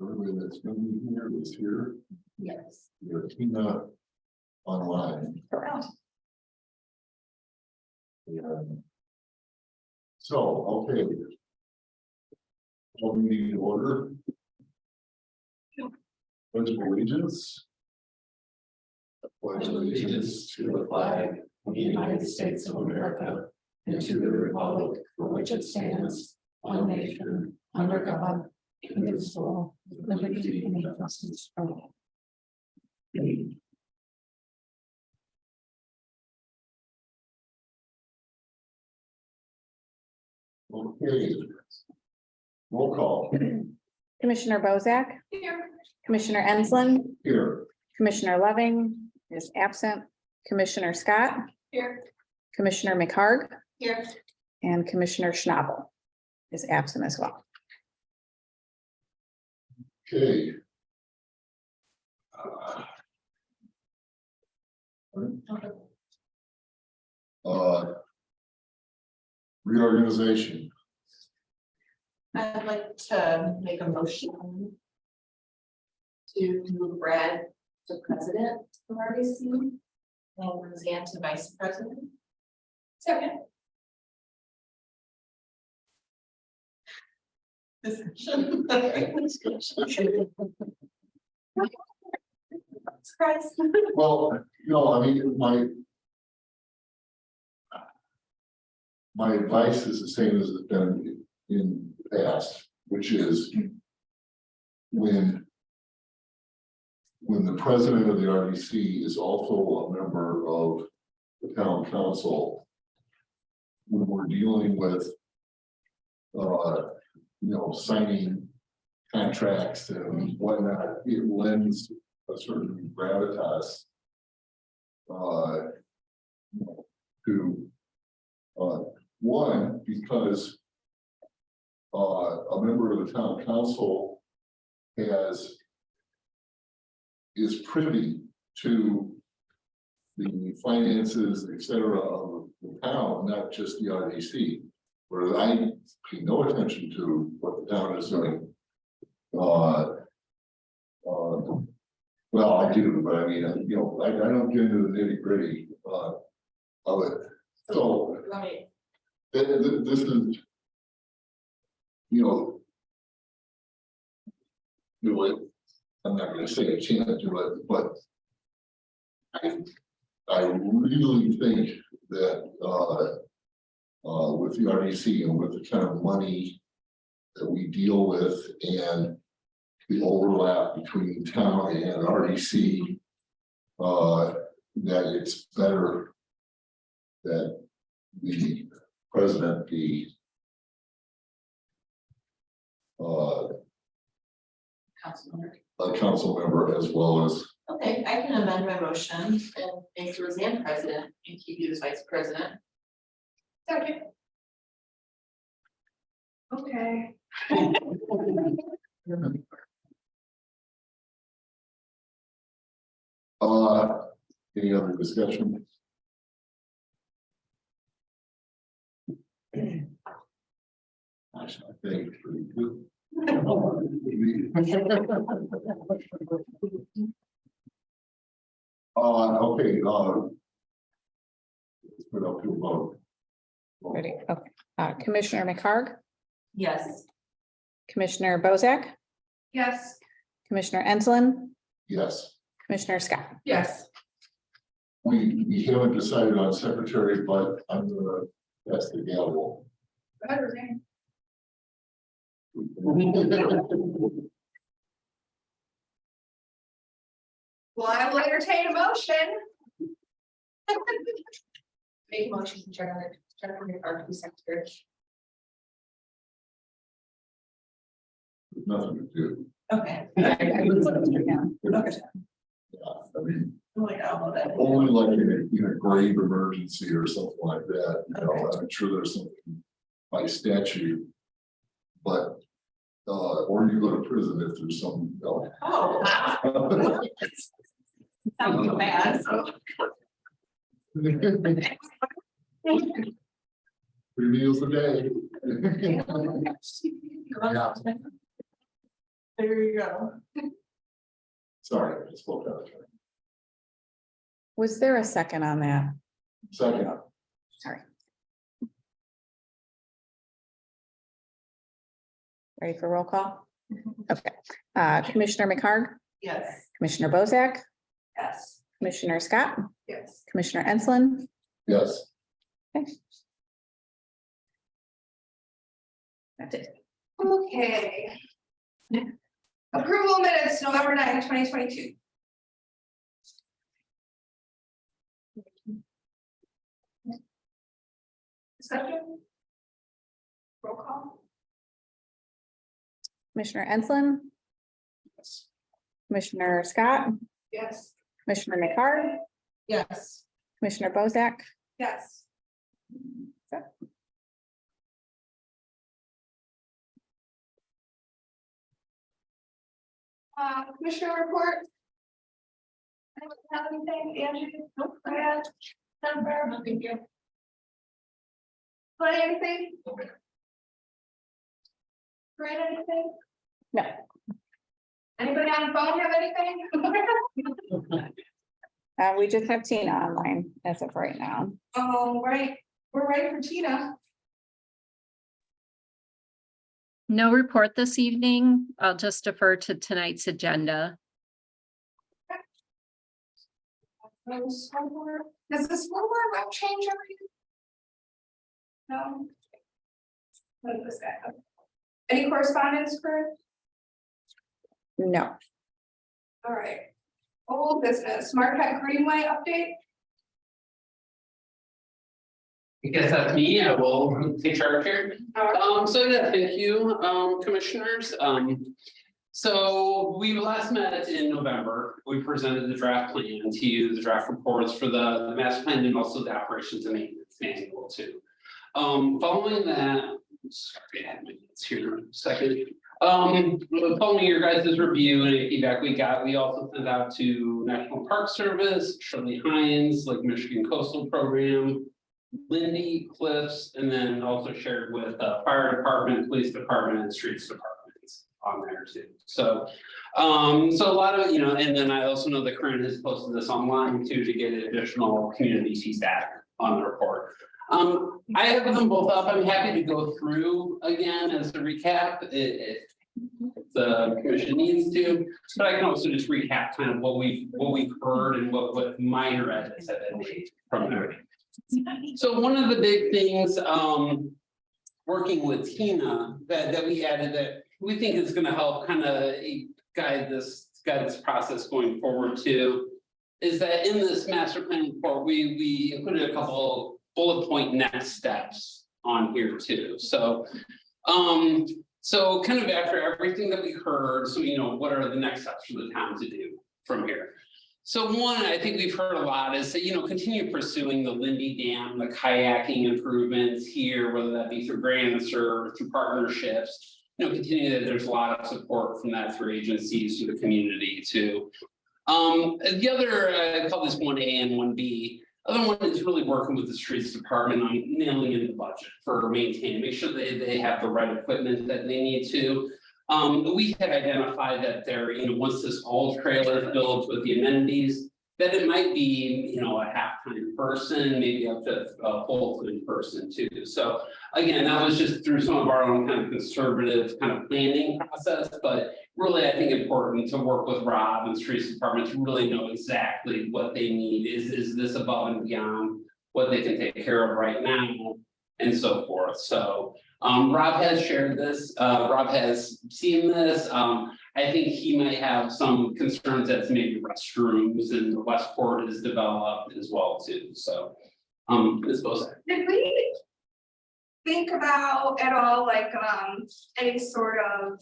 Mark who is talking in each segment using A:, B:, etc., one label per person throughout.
A: Everybody that's gonna be here is here.
B: Yes.
A: You're Tina online.
B: Correct.
A: And so, okay. Call meeting to order. Pledge of allegiance. Pledge allegiance to the flag of the United States of America and to the republic for which it stands, one nation, under God, indivisible, with liberty and justice for all. Okay. Roll call.
C: Commissioner Bozak,
B: Here.
C: Commissioner Ensland,
A: Here.
C: Commissioner Loving is absent, Commissioner Scott,
B: Here.
C: Commissioner McHarg,
B: Here.
C: and Commissioner Schnabel is absent as well.
A: Okay. Reorganization.
B: I'd like to make a motion to move Brad to president of RDC and Roseanne to vice president. Second. Discussion. Surprise.
A: Well, no, I mean, my advice is the same as it's been in the past, which is when the president of the RDC is also a member of the town council, when we're dealing with signing contracts and whatnot, it lends a certain gravitas to one, because a member of the town council is privy to the finances, et cetera, of the town, not just the RDC, where I pay no attention to what the town is doing. Well, I do, but I mean, I don't get into the nitty gritty of it. So
B: Right.
A: this is, do it. I'm not gonna say I can't do it, but I really think that with the RDC and with the kind of money that we deal with and the overlap between town and RDC, that it's better that the president be a council member as well as.
B: Okay, I can amend my motion and make Roseanne president and keep you as vice president. Second. Okay.
A: Any other discussion? Actually, I think it's pretty good. Okay, let's put up to a vote.
C: Ready? Okay. Commissioner McHarg,
B: Yes.
C: Commissioner Bozak,
B: Yes.
C: Commissioner Ensland,
A: Yes,
C: Commissioner Scott.
B: Yes.
A: we haven't decided on secretary, but I'm gonna pass the gavel.
B: Well, I will entertain a motion. Make a motion to Jennifer McHarg to be secretary.
A: Nothing to do.
B: Okay.
A: Yeah, I mean, only like in a grave emergency or something like that, I'm sure there's something by statute. But, or you go to prison if there's some.
B: Oh, wow. Sounds bad, so.
A: 3 meals a day.
B: Yeah. There you go.
A: Sorry, I spoke out.
C: Was there a second on that?
A: Second.
C: Sorry. Ready for roll call? Okay, Commissioner McHarg,
B: Yes.
C: Commissioner Bozak,
B: Yes.
C: Commissioner Scott,
B: Yes.
C: Commissioner Enslin.
A: Yes.
C: Okay. That's it.
B: Okay. Approval minutes, November 9th, 2022. Discussion? Roll call?
C: Commissioner Enslin,
A: Yes.
C: Commissioner Scott,
B: Yes.
C: Commissioner McHarg,
B: Yes.
C: Commissioner Bozak.
B: Yes. Commissioner report? Anyone have anything, Angie? Nope. Brad? Jennifer? No, thank you. Clay, anything? Brad, anything?
C: No.
B: Anybody on the phone have anything?
C: We just have Tina online as of right now.
B: Oh, right, we're ready for Tina.
D: No report this evening. I'll just defer to tonight's agenda.
B: Does the school board web change everything? No. What was that? Any correspondence, Kurt?
C: No.
B: All right. Old business, Marquette Greenway update?
E: I guess that's me, I will take charge here. So yeah, thank you, commissioners. So we last met in November. We presented the draft plan to you, the draft reports for the master plan and also the operations and maintenance manual too. Following that, sorry, I had my notes here in a second. Following your guys' review and feedback we got, we also sent out to National Park Service, Shirley Hines, Lake Michigan Coastal Program, Lindy, Cliffs, and then also shared with fire department, police department, and streets departments on there too. So, so a lot of, and then I also know that Corinne has posted this online too to get additional community feedback on the report. I have them both up. I'm happy to go through again as a recap if the commission needs to, but I can also just recap kind of what we've heard and what minor edits have been made from there. So one of the big things, working with Tina that we added that we think is going to help kind of guide this process going forward too, is that in this master plan report, we included a couple bullet point next steps on here too. So, so kind of after everything that we heard, so what are the next steps for the town to do from here? So one, I think we've heard a lot is that, continue pursuing the Lindy Dam, the kayaking improvements here, whether that be through grants or through partnerships. Continue that there's a lot of support from that through agencies to the community too. The other, I call this 1A and 1B. Other one is really working with the streets department on nailing in the budget for maintaining, make sure they have the right equipment that they need to. We had identified that there, once this all trailer is built with the amenities, that it might be, a half-time person, maybe up to a full-time person too. So again, that was just through some of our own kind of conservative kind of planning process, but really, I think important to work with Rob and streets department to really know exactly what they need. Is this above and beyond what they can take care of right now and so forth. So Rob has shared this, Rob has seen this. I think he might have some concerns that maybe restrooms and Westport is developed as well too. So Ms. Bozak.
B: Did we think about at all like any sort of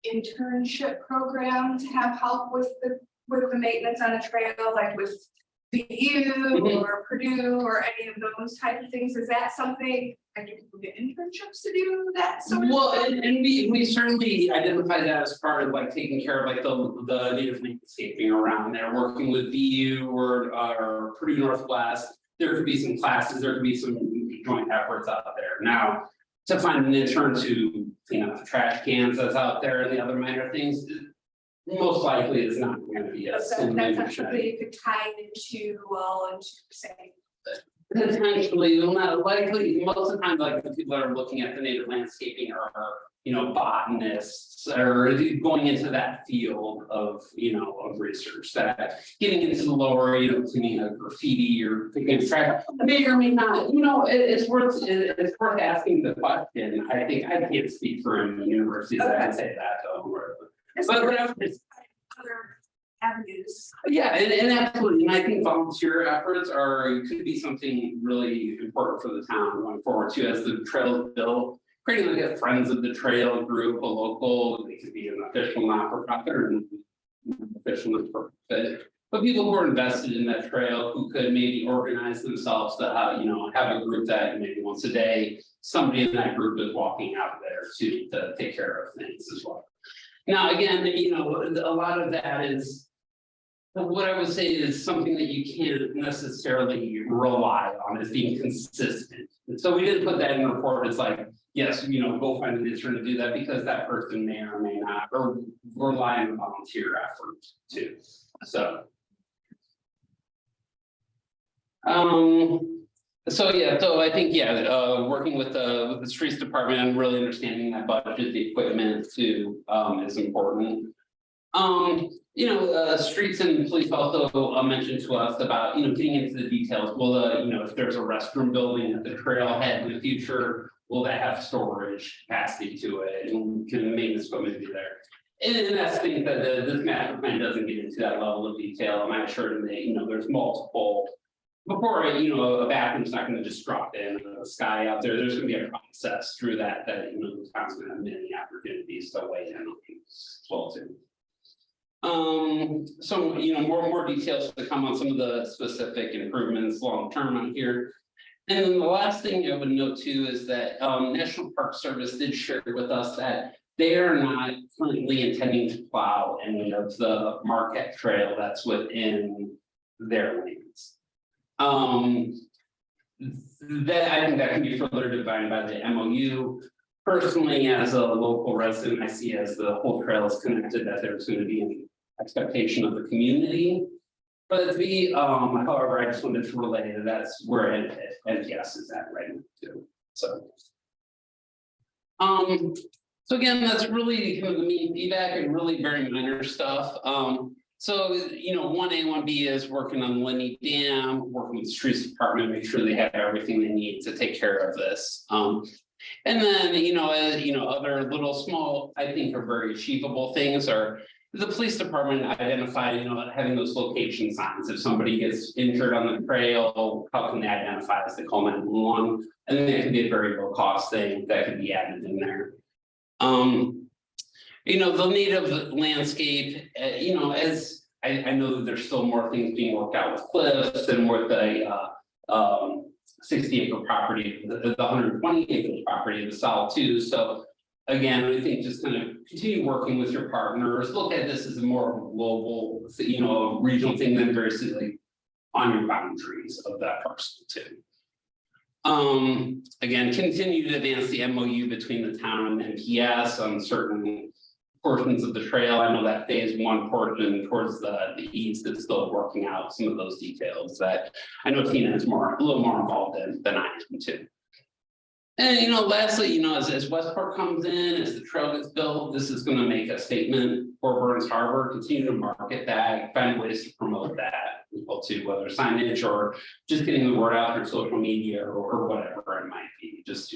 B: internship program to have help with the maintenance on the trail, like with BU or Purdue or any of those type of things? Is that something I do people get internships to do that sort of?
E: Well, and we certainly identify that as part of like taking care of like the native landscaping around there, working with BU or Purdue Northwest. There could be some classes, there could be some joint efforts out there. Now, to find an intern to clean up the trash cans that's out there and the other minor things. Most likely is not going to be a.
A: So that's not something you could tie into, into say.
E: Potentially, well, not likely, most of the time, like the people that are looking at the native landscaping are, botanists or going into that field of, of research that getting into the lower, cleaning a graffiti or picking trash may or may not, it's worth asking the question. I think I can't speak for any universities that can say that. But
A: Other avenues.
E: yeah, and absolutely, and I think volunteer efforts could be something really important for the town going forward too, as the trails build. Creating like a Friends of the Trail group, a local, they could be an official not-for-profit or an official not-for-profit. But people who are invested in that trail who could maybe organize themselves to have a group that maybe once a day, somebody in that group is walking out there to take care of things as well. Now, again, a lot of that is. What I would say is something that you can't necessarily rely on as being consistent. And so we didn't put that in the report. It's like, yes, go find an intern to do that because that person may or may not, or rely on volunteer effort too. So. So I think, working with the streets department and really understanding that budget, the equipment too, is important. Streets and police also mentioned to us about, getting into the details. Will if there's a restroom building at the trailhead in the future, will that have storage capacity to it, and can the maintenance equipment be there? And that's things that this master plan doesn't get into that level of detail. And I assured them that, there's multiple. Before, a bathroom's not going to just drop in the sky out there. There's going to be a process through that the town's going to have many opportunities to weigh in on as well too. So more details to come on some of the specific improvements long term on here. And then the last thing I would note too is that National Park Service did share with us that they are not currently intending to plow any of the Marquette Trail that's within their lanes. That I think that can be further defined by the MOU. Personally, as a local resident, I see as the whole trail is connected that there's going to be an expectation of the community. But however, I just wanted to relay that that's where NPS is at right now too. So again, that's really kind of the main feedback and really very minor stuff. So 1A, 1B is working on the Lenny Dam, working with the streets department, make sure they have everything they need to take care of this. And then, other little small, I think are very achievable things are the police department identified, having those location signs. If somebody gets injured on the trail, how can they identify as they call 911? And then it could be a very low cost thing that could be added in there. The native landscape, as I know that there's still more things being worked out with cliffs and with a 60-acre property, the 120-acre property of the South too. So again, I think just kind of continue working with your partners. Look at this as a more global, regional thing than very simply on your boundaries of that parcel too. Again, continue to advance the MOU between the town and NPS on certain portions of the trail. I know that phase 1 portion towards the east is still working out some of those details that I know Tina is a little more involved in than I am too. And lastly, as Westport comes in, as the trail gets built, this is going to make a statement for Burns Harbor. Continue to market that, find ways to promote that as well too, whether signage or just getting the word out through social media or whatever it might be. Just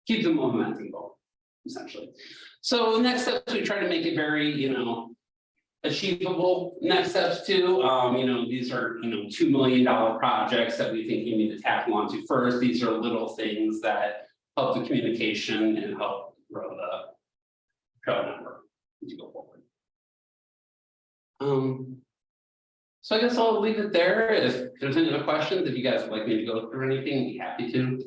E: keep the momentum going, essentially. So next steps, we try to make it very achievable. Next steps too, these are $2 million projects that we think you need to tackle onto first. These are little things that help the communication and help grow the trail network as you go forward. So I guess I'll leave it there. If there's any other questions, if you guys would like me to go through anything, I'd be happy to.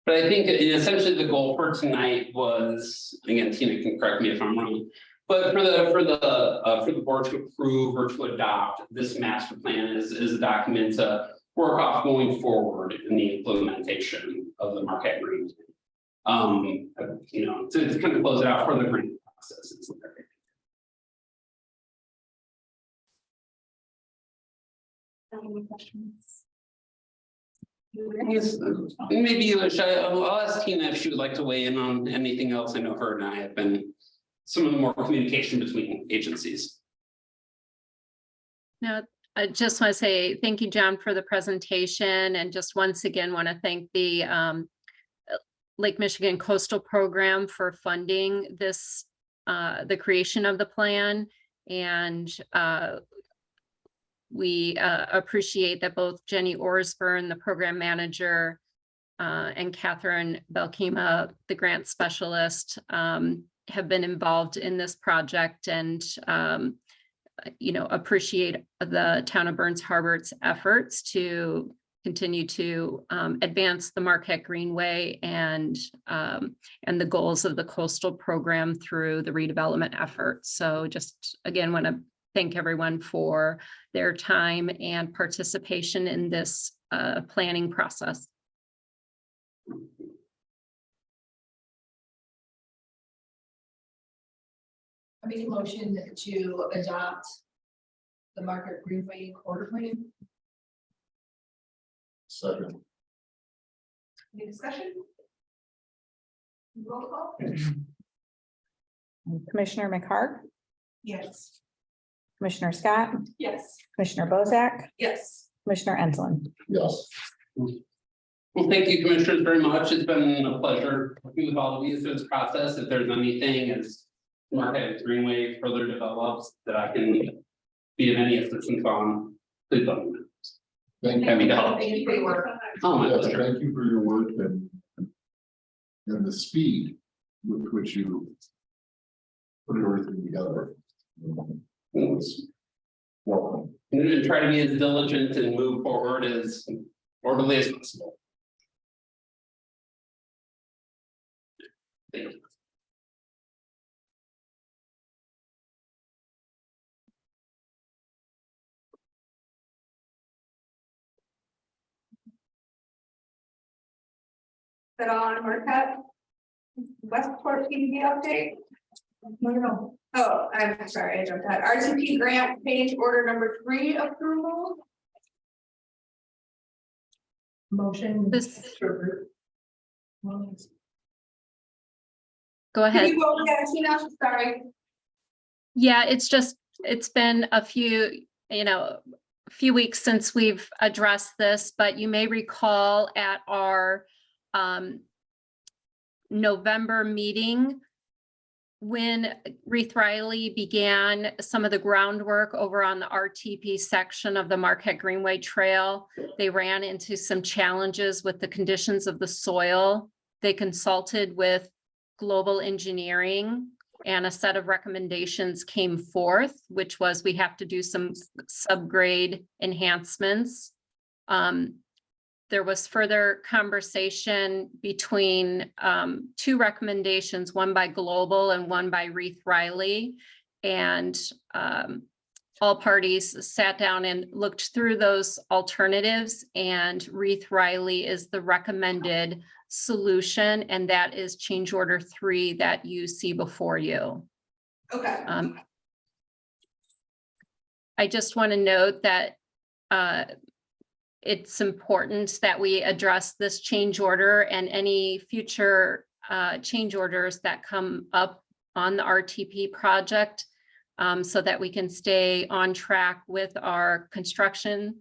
E: But I think essentially the goal for tonight was, again, Tina can correct me if I'm wrong, but for the board to approve or to adopt this master plan is a document to work off going forward in the implementation of the Marquette Green. You know, to kind of close it out for the grant processes.
B: Any questions?
E: Yes, maybe I'll ask Tina if she would like to weigh in on anything else. I know her and I have been some of the more communication between agencies.
D: No, I just want to say thank you, John, for the presentation, and just once again want to thank the Lake Michigan Coastal Program for funding this, the creation of the plan. And we appreciate that both Jenny Orsburn, the program manager, and Catherine Belkema, the grant specialist, have been involved in this project, and you know, appreciate the town of Burns Harbor's efforts to continue to advance the Marquette Greenway and the goals of the coastal program through the redevelopment effort. So just again, want to thank everyone for their time and participation in this planning process.
A: I make a motion to adopt the Marquette Greenway quarter plan. Second.
B: Any discussion? Roll call?
C: Commissioner McHarg,
B: Yes.
C: Commissioner Scott,
B: Yes.
C: Commissioner Bozak,
B: Yes.
C: Commissioner Enslin.
A: Yes.
E: Well, thank you, commissioners, very much. It's been a pleasure working with all of you through this process. If there's anything as Marquette Greenway further develops that I can be of any assistance on, please let me know.
A: Thank
E: Happy to help.
B: Thank you for your work.
E: Oh, my
A: Yes,
E: pleasure.
A: thank you for your work and the speed with which you put everything together. It was welcome.
E: I'm going to try to be as diligent and move forward as orderly as possible. Thank you.
B: That on Marquette? Westport PDD update? No. Oh, I'm sorry, I jumped ahead. RTP grant page order number 3 approval. Motion.
D: This,
B: to
D: go
B: Can
D: ahead.
B: you go again, Tina? Sorry.
D: Yeah, it's been a few, you know, a few weeks since we've addressed this, but you may recall at our November meeting, when Reith Riley began some of the groundwork over on the RTP section of the Marquette Greenway Trail, they ran into some challenges with the conditions of the soil. They consulted with Global Engineering, and a set of recommendations came forth, which was we have to do some subgrade enhancements. There was further conversation between 2 recommendations, one by Global and one by Reith Riley. And all parties sat down and looked through those alternatives, and Reith Riley is the recommended solution, and that is change order 3 that you see before you.
B: Okay.
D: I just want to note that it's important that we address this change order and any future change orders that come up on the RTP project, so that we can stay on track with our construction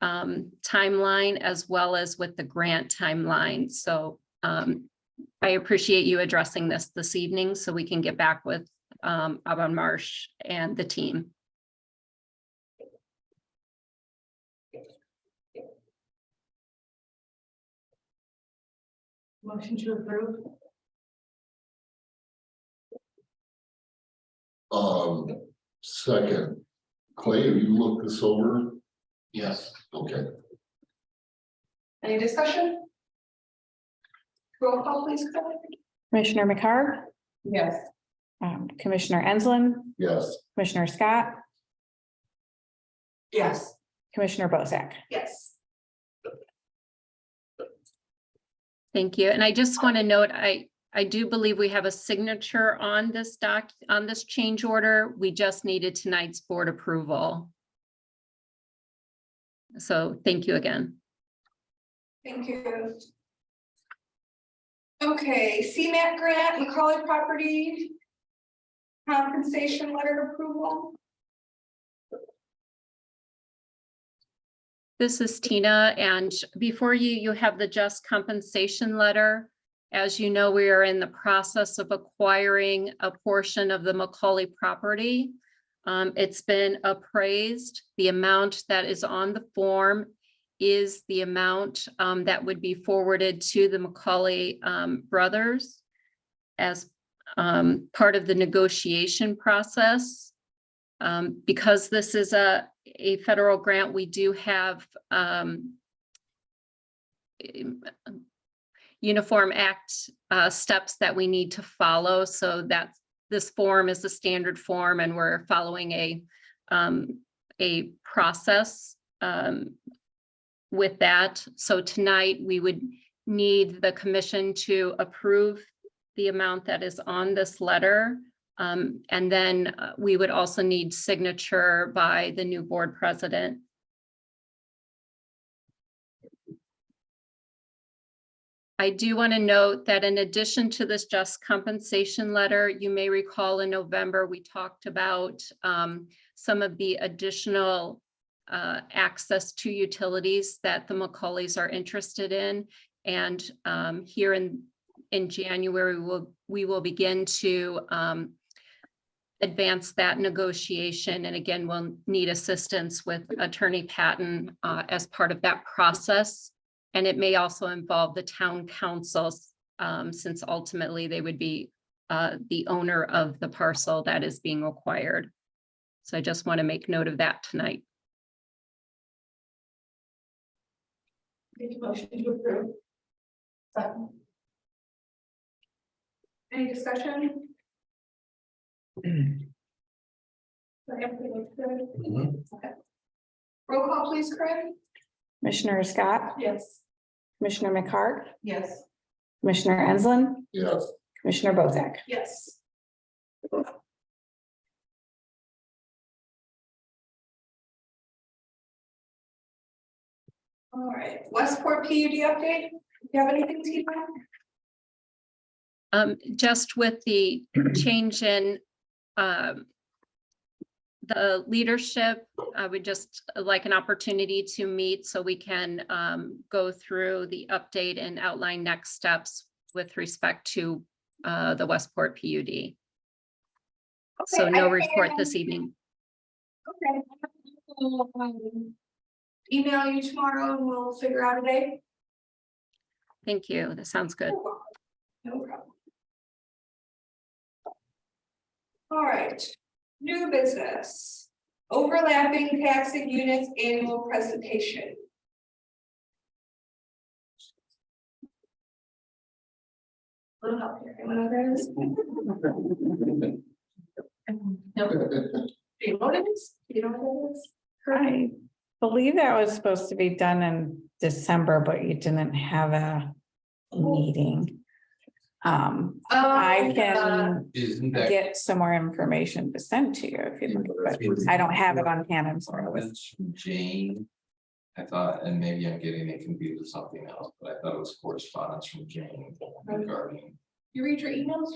D: timeline as well as with the grant timeline. So I appreciate you addressing this evening so we can get back with Avon Marsh and the team.
B: Motion to approve.
A: Second, Clay, have you looked this over? Yes. Okay.
B: Any discussion? Roll call, please.
C: Commissioner McHarg,
B: Yes.
C: Commissioner Enslin,
A: Yes.
C: Commissioner Scott,
B: Yes.
C: Commissioner Bozak.
B: Yes.
D: Thank you. And I just want to note, I do believe we have a signature on this on this change order. We just needed tonight's board approval. So thank you again.
F: Thank you. Okay, CMAC grant, Macaulay property. Compensation letter approval.
D: This is Tina, and before you have the just compensation letter. As you know, we are in the process of acquiring a portion of the Macaulay property. It's been appraised. The amount that is on the form is the amount that would be forwarded to the Macaulay brothers as part of the negotiation process. Because this is a federal grant, we do have Uniform Act steps that we need to follow. So that this form is the standard form, and we're following a process with that. So tonight we would need the commission to approve the amount that is on this letter. And then we would also need signature by the new board president. I do want to note that in addition to this just compensation letter, you may recall in November, we talked about some of the additional access to utilities that the Macaulays are interested in. And here in January, we will begin to advance that negotiation. And again, we'll need assistance with Attorney Patton as part of that process. And it may also involve the town councils, since ultimately they would be the owner of the parcel that is being acquired. So I just want to make note of that tonight.
F: Make a motion to approve. Second. Any discussion? Everything looks good. Okay. Roll call, please, Craig.
C: Commissioner Scott,
F: Yes.
C: Commissioner McHarg,
F: Yes.
C: Commissioner Enslin,
A: Yes.
C: Commissioner Bozak.
F: Yes. All right, Westport PUD update. Do you have anything, Tina?
D: Just with the change in the leadership, I would just like an opportunity to meet so we can go through the update and outline next steps with respect to the Westport PUD. So no report this evening.
F: Okay. I'll, email you tomorrow and we'll figure out a day.
D: Thank you. That sounds good.
F: No problem. All right, new business, overlapping taxing units annual presentation. Little help here, anyone know what that is? No. Do you know what it is? Do you know what it is?
C: I believe that was supposed to be done in December, but you didn't have a meeting. I can
A: Isn't that?
C: get some more information to send to you if you'd like, but I don't have it on hand. I'm sorry. It was-
A: Jane. I thought, and maybe I'm getting it confused with something else, but I thought it was correspondence from Jane regarding.
F: You read your emails?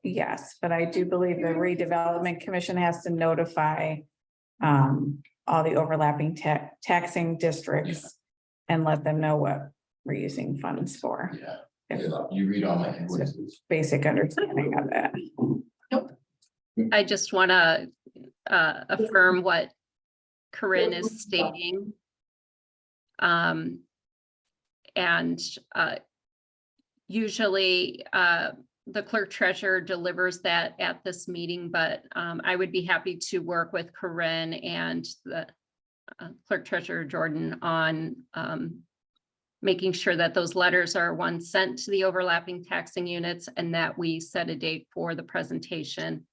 C: Yes, but I do believe the redevelopment commission has to notify all the overlapping taxing districts and let them know what we're using funds for.
A: Yeah, you read all my invoices.
C: Basic understanding of it.
D: I just want to affirm what Corinne is stating. Usually the clerk treasurer delivers that at this meeting, but I would be happy to work with Corinne and the clerk treasurer Jordan on making sure that those letters are sent to the overlapping taxing units and that we set a date for the presentation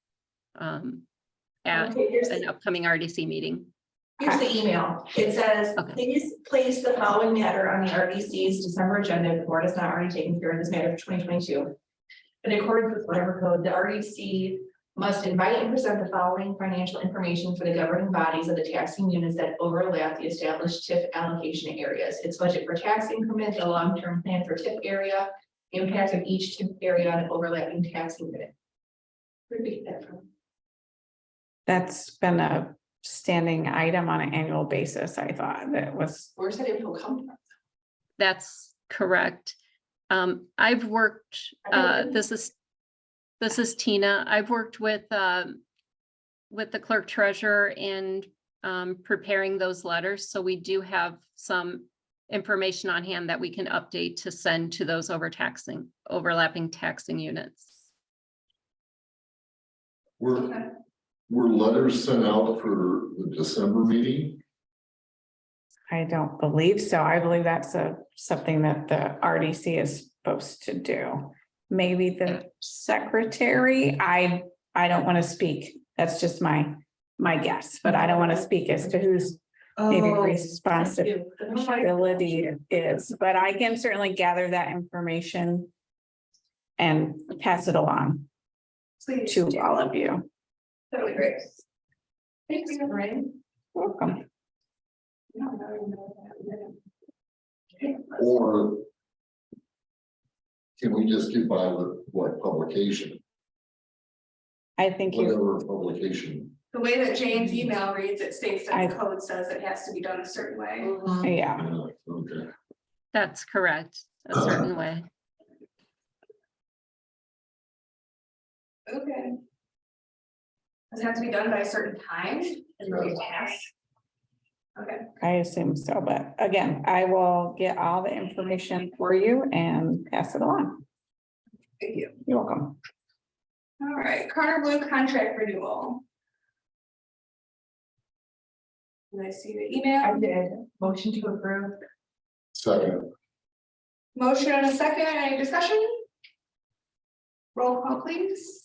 D: at
F: Okay, here's
D: an upcoming RDC meeting.
F: Here's the email. It says,
D: Okay.
F: please place the following matter on the RDC's December agenda. If the board has not already taken care of this matter for 2022. In accordance with whatever code, the RDC must invite and present the following financial information for the governing bodies of the taxing units that overlap the established TIF allocation areas. Its budget for tax increment, the long-term plan for TIF area, impact of each TIF area on overlapping taxing unit. Where did we get that from?
C: That's been a standing item on an annual basis. I thought that was,
F: Where's that info come from?
D: That's correct. I've worked, this is Tina. I've worked with the clerk treasurer in preparing those letters. So we do have some information on hand that we can update to send to those overlapping taxing units.
A: Were letters sent out for the December meeting?
C: I don't believe so. I believe that's something that the RDC is supposed to do. Maybe the secretary, I don't want to speak. That's just my guess, but I don't want to speak as to who's maybe responsibility it is, but I can certainly gather that information and pass it along
F: Please
C: to
F: do.
C: all of you.
F: That would be great. Thanks, Lorraine.
C: Welcome.
A: Or can we just get by with what publication,
C: I think you,
A: whatever publication?
F: The way that Jane's email reads, it states that the code says it has to be done a certain way.
C: yeah,
A: Okay.
D: That's correct, a certain way.
F: Okay. Does it have to be done by a certain time? Is it a task? Okay.
C: I assume so, but again, I will get all the information for you and pass it along.
F: Thank you.
C: You're welcome.
F: All right, Carter Blue contract renewal. Did I see the email?
B: I did. Motion to approve.
A: Second,
F: Motion and a second, any discussion? Roll call, please.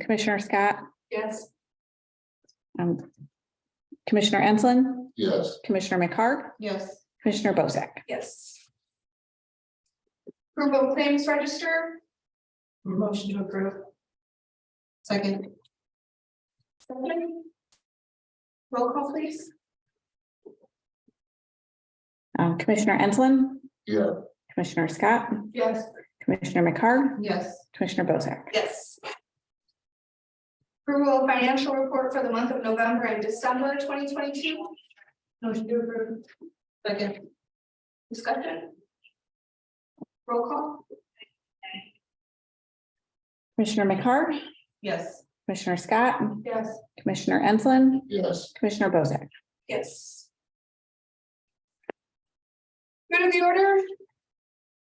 C: Commissioner Scott,
F: Yes.
C: Commissioner Enslin,
A: yes,
C: Commissioner McHarg,
B: Yes.
C: Commissioner Bozak.
F: Yes. Approval of claims register.
B: Motion to approve. Second.
F: Second. Roll call, please.
C: Commissioner Enslin,
A: yeah,
C: Commissioner Scott,
F: Yes.
C: Commissioner McHarg,
B: Yes.
C: Commissioner Bozak.
F: Yes. Approval of financial report for the month of November and December 2022.
B: Motion to approve. Second.
F: Discussion. Roll call.
C: Commissioner McHarg,
B: Yes.
C: Commissioner Scott,
F: Yes.
C: Commissioner Enslin,
A: yes,
C: Commissioner Bozak.
F: Yes. Good of the order?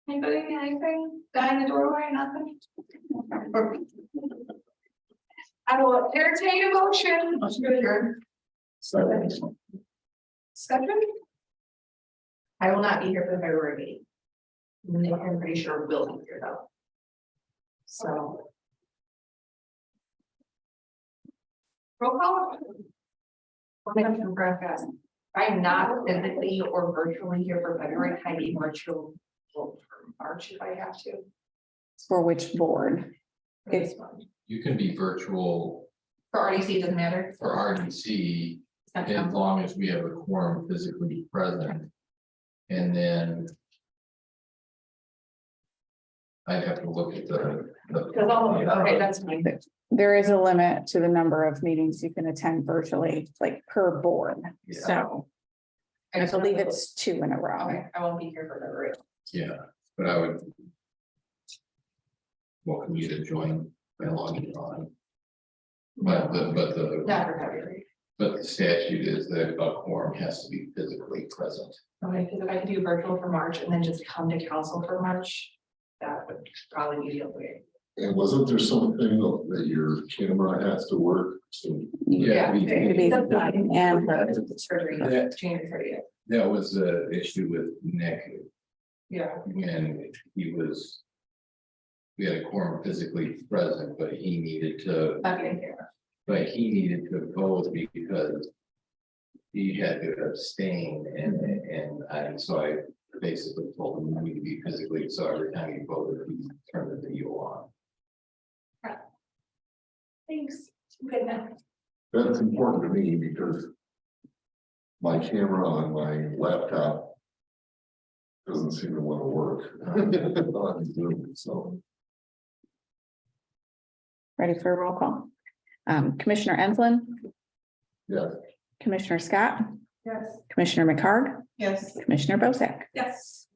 F: Anybody, anything? Guy in the doorway, nothing? I will entertain a motion.
B: Motion to adjourn.
F: Discussion?
B: I will not be here for the February meeting. I'm pretty sure we'll be here though. So.
F: Roll call?
B: I'm not physically or virtually here for February, I need virtual for March if I have to.
C: For which board?
B: For this one.
G: You can be virtual
B: For RDC, it doesn't matter.
G: for RDC
B: It's not
G: as
B: count.
G: long as we have a quorum physically present. And then I'd have to look at the.
B: Because all of it, okay, that's fine.
C: There is a limit to the number of meetings you can attend virtually, like per board.
G: Yeah.
C: So I
B: just
C: believe
B: wanted to-
C: it's 2 in a row.
B: Okay, I won't be here for February.
G: Yeah, but I would. Welcome you to join by logging on. But the
B: Not for February.
G: but the statute is that a quorum has to be physically present.
B: Okay, because if I could do virtual for March and then just come to council for March, that would probably be the way.
A: and wasn't there something that your camera has to work, so?
G: Yeah, we-
C: To be- And
B: Surgery,
G: Yeah.
B: January 30th.
G: That was the issue with Nick
B: Yeah.
G: when he was. We had a quorum physically present, but he needed to
B: Not getting here.
G: but he needed to vote because he had to abstain so I basically told him I need to be physically, so every time he voted, he turned the video on.
F: Thanks. Good enough.
H: That's important to me because my camera on my laptop doesn't seem to want to work on Zoom, so.
C: Ready for a roll call? Commissioner Enslin,
H: Yeah,
C: Commissioner Scott,
F: Yes.
C: Commissioner McCarg,
B: Yes.
C: Commissioner Bosack.
F: Yes.